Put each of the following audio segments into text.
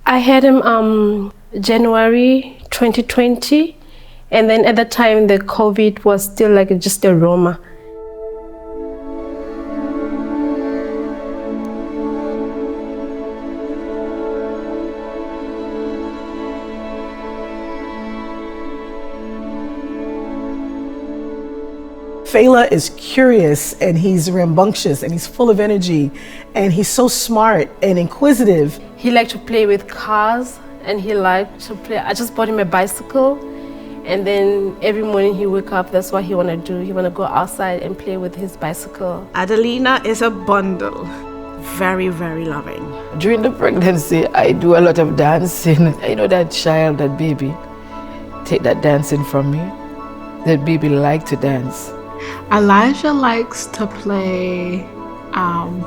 I had him January 2020, and then at the time the COVID was still like just a rumor. Fela is curious and he's rambunctious and he's full of energy and he's so smart and inquisitive. He liked to play with cars and he liked to play. I just bought him a bicycle, and then every morning he wake up, that's what he want to do. He want to go outside and play with his bicycle. Adelina is a bundle. Very, very loving. During the pregnancy, I do a lot of dancing. You know, that child, that baby, take that dancing from me. That baby like to dance. Elijah likes to play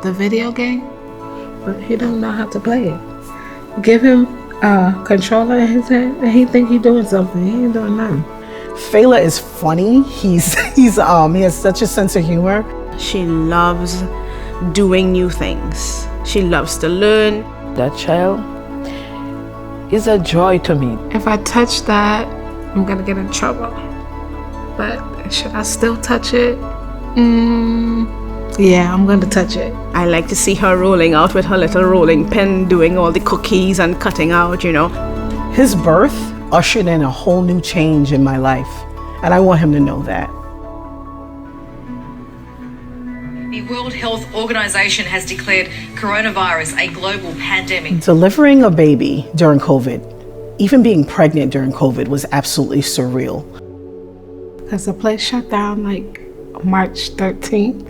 the video game, but he don't know how to play it. Give him a controller in his hand and he think he's doing something. He ain't doing nothing. Fela is funny. He has such a sense of humor. She loves doing new things. She loves to learn. That child is a joy to me. If I touch that, I'm gonna get in trouble. But should I still touch it? Yeah, I'm going to touch it. I like to see her rolling out with her little rolling pin, doing all the cookies and cutting out, you know. His birth ushered in a whole new change in my life, and I want him to know that. The World Health Organization has declared coronavirus a global pandemic. Delivering a baby during COVID, even being pregnant during COVID, was absolutely surreal. Because the place shut down like March 13th.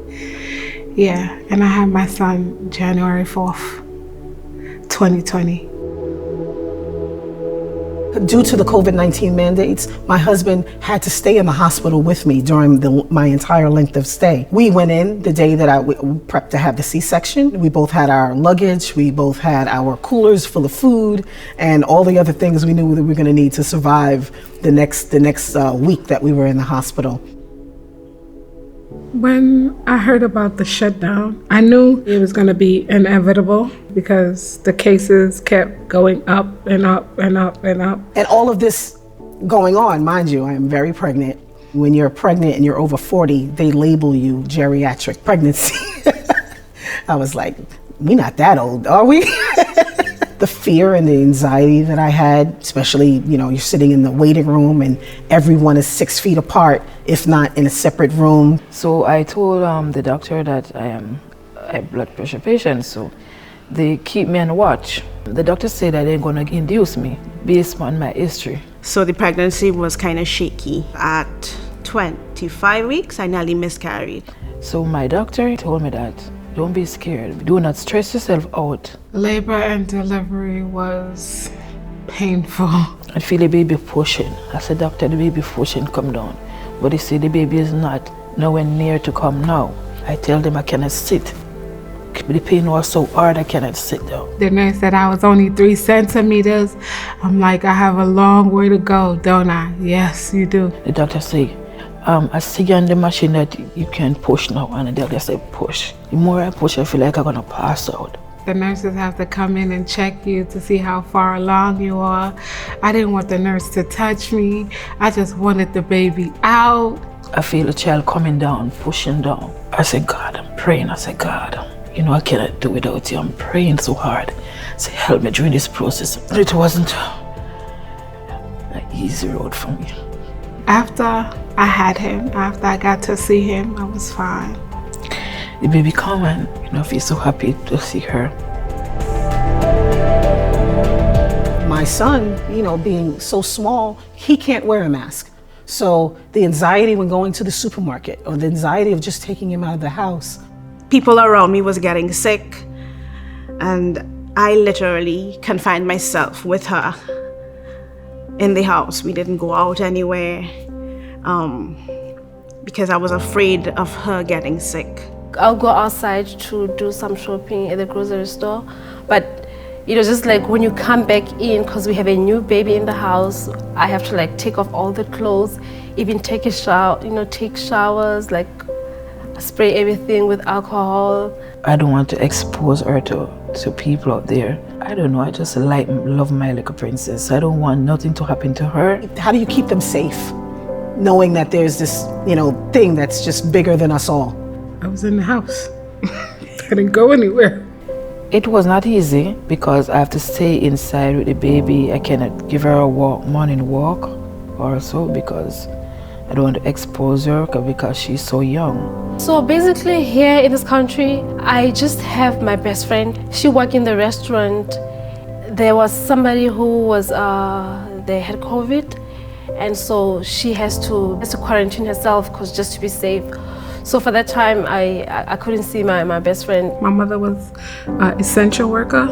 Yeah, and I had my son January 4th, 2020. Due to the COVID-19 mandates, my husband had to stay in the hospital with me during my entire length of stay. We went in the day that I prepped to have the C-section. We both had our luggage, we both had our coolers full of food, and all the other things we knew that we were gonna need to survive the next week that we were in the hospital. When I heard about the shutdown, I knew it was going to be inevitable because the cases kept going up and up and up and up. And all of this going on, mind you, I am very pregnant. When you're pregnant and you're over 40, they label you geriatric pregnancy. I was like, we're not that old, are we? The fear and the anxiety that I had, especially, you know, you're sitting in the waiting room and everyone is 6 feet apart, if not in a separate room. So I told the doctor that I am a blood pressure patient, so they keep me on watch. The doctor said that they're gonna induce me based on my history. So the pregnancy was kind of shaky. At 25 weeks, I nearly miscarried. So my doctor told me that, don't be scared, do not stress yourself out. Labor and delivery was painful. I feel the baby pushing. I said, doctor, the baby pushing, come down. But they say the baby is not nowhere near to come now. I tell them I cannot sit. The pain was so hard I cannot sit down. The nurse said I was only 3 centimeters. I'm like, I have a long way to go, don't I? Yes, you do. The doctor said, I see on the machine that you can push now, and the doctor said push. The more I push, I feel like I'm gonna pass out. The nurses have to come in and check you to see how far along you are. I didn't want the nurse to touch me. I just wanted the baby out. I feel the child coming down, pushing down. I said, God, I'm praying. I said, God, you know, I cannot do without you. I'm praying so hard. Say, help me during this process. It wasn't an easy road for me. After I had him, after I got to see him, I was fine. The baby come and, you know, I feel so happy to see her. My son, you know, being so small, he can't wear a mask. So the anxiety when going to the supermarket or the anxiety of just taking him out of the house. People around me was getting sick, and I literally confined myself with her in the house. We didn't go out anywhere because I was afraid of her getting sick. I'll go outside to do some shopping at the grocery store, but you know, just like when you come back in, because we have a new baby in the house, I have to like take off all the clothes, even take a shower, you know, take showers, like spray everything with alcohol. I don't want to expose her to people out there. I don't know, I just love my little princess. I don't want nothing to happen to her. How do you keep them safe, knowing that there's this, thing that's just bigger than us all? I was in the house. I didn't go anywhere. It was not easy because I have to stay inside with the baby. I cannot give her a morning walk or so because I don't want to expose her because she's so young. So basically here in this country, I just have my best friend. She worked in the restaurant. There was somebody who was, they had COVID, and so she has to quarantine herself just to be safe. So for that time, I couldn't see my best friend. My mother was an essential worker,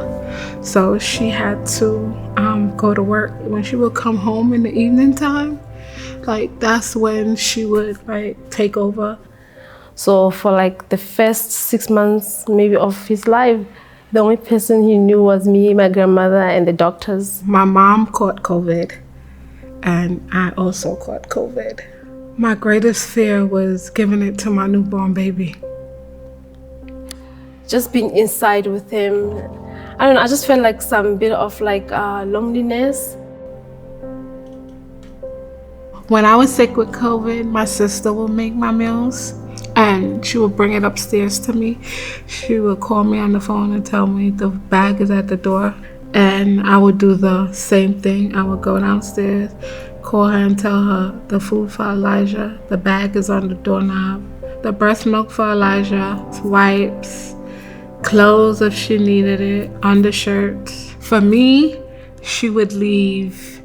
so she had to go to work. When she would come home in the evening time, that's when she would take over. So for the first 6 months maybe of his life, the only person he knew was me, my grandmother, and the doctors. My mom caught COVID, and I also caught COVID. My greatest fear was giving it to my newborn baby. Just being inside with him, I don't know, I just felt like some bit of loneliness. When I was sick with COVID, my sister would make my meals and she would bring it upstairs to me. She would call me on the phone and tell me the bag is at the door. And I would do the same thing. I would go downstairs, call her and tell her the food for Elijah, the bag is on the doorknob, the breast milk for Elijah, wipes, clothes if she needed it, undershirts. For me, she would leave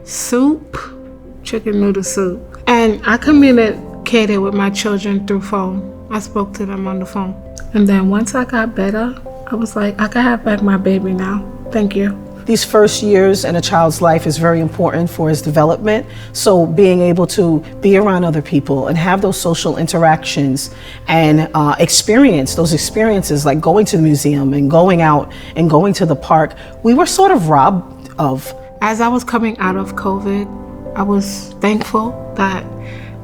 soup, chicken noodle soup. And I communicated with my children through phone. I spoke to them on the phone. And then once I got better, I was like, I can have back my baby now. Thank you. These first years in a child's life is very important for his development. So being able to be around other people and have those social interactions and experience those experiences like going to the museum and going out and going to the park, we were sort of robbed of. As I was coming out of COVID, I was thankful that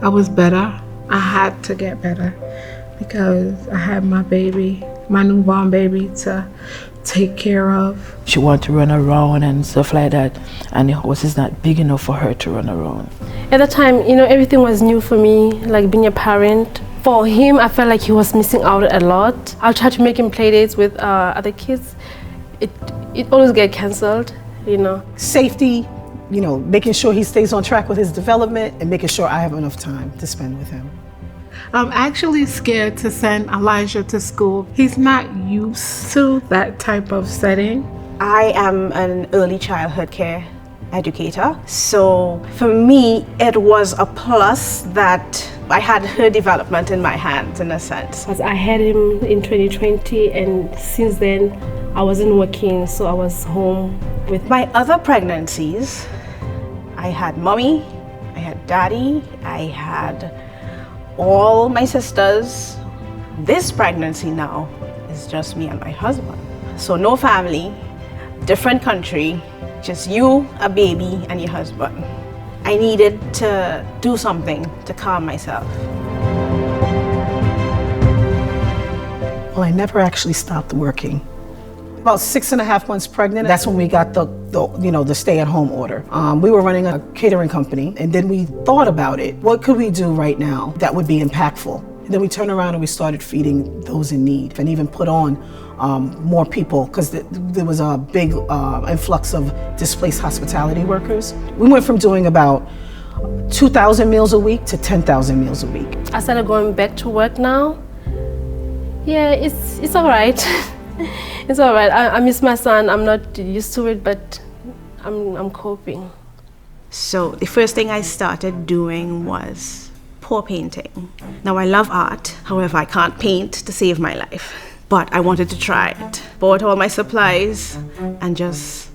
I was better. I had to get better because I had my baby, my newborn baby to take care of. She wanted to run around and stuff like that, and the house is not big enough for her to run around. At the time, everything was new for me, like being a parent. For him, I felt like he was missing out a lot. I'll try to make him play dates with other kids. It always get canceled, Safety, making sure he stays on track with his development and making sure I have enough time to spend with him. I'm actually scared to send Elijah to school. He's not used to that type of setting. I am an early childhood care educator, so for me it was a plus that I had her development in my hands in a sense. Because I had him in 2020 and since then I wasn't working, so I was home with my other pregnancies. I had mommy, I had daddy, I had all my sisters. This pregnancy now is just me and my husband. So no family, different country, just you, a baby, and your husband. I needed to do something to calm myself. Well, I never actually stopped working. About 6.5 months pregnant, that's when we got the stay-at-home order. We were running a catering company, and then we thought about it. What could we do right now that would be impactful? And then we turned around and we started feeding those in need, and even put on more people because there was a big influx of displaced hospitality workers. We went from doing about 2,000 meals a week to 10,000 meals a week. I started going back to work now. Yeah, it's all right. It's all right. I miss my son. I'm not used to it, but I'm coping. So the first thing I started doing was pour painting. Now I love art, however I can't paint to save my life. But I wanted to try it. Bought all my supplies and just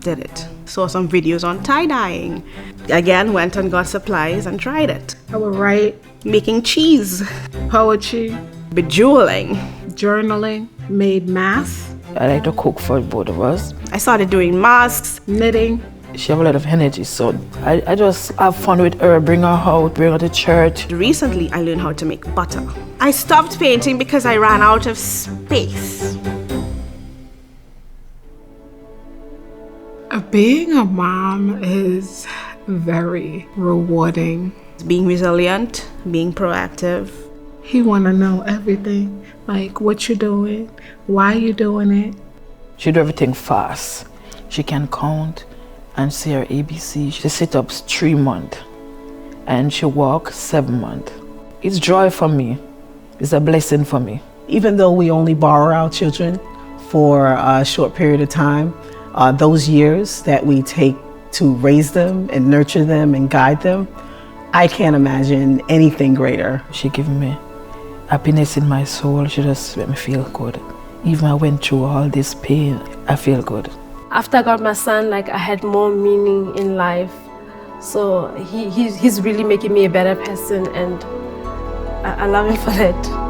did it. Saw some videos on tie-dyeing. Again, went and got supplies and tried it. I would write, making cheese, poetry, bejeweling, journaling, made masks. I like to cook for both of us. I started doing masks, knitting. She have a lot of energy, so I just have fun with her, bring her out, bring her to church. Recently, I learned how to make butter. I stopped painting because I ran out of space. Being a mom is very rewarding. Being resilient, being proactive. He want to know everything, like what you're doing, why you're doing it. She do everything fast. She can count and say her ABC. She sit up 3 months and she walk 7 months. It's joy for me. It's a blessing for me. Even though we only borrow our children for a short period of time, those years that we take to raise them and nurture them and guide them, I can't imagine anything greater. She give me happiness in my soul. She just made me feel good. Even I went through all this pain, I feel good. After I got my son, like I had more meaning in life. So he's really making me a better person, and I love him for that.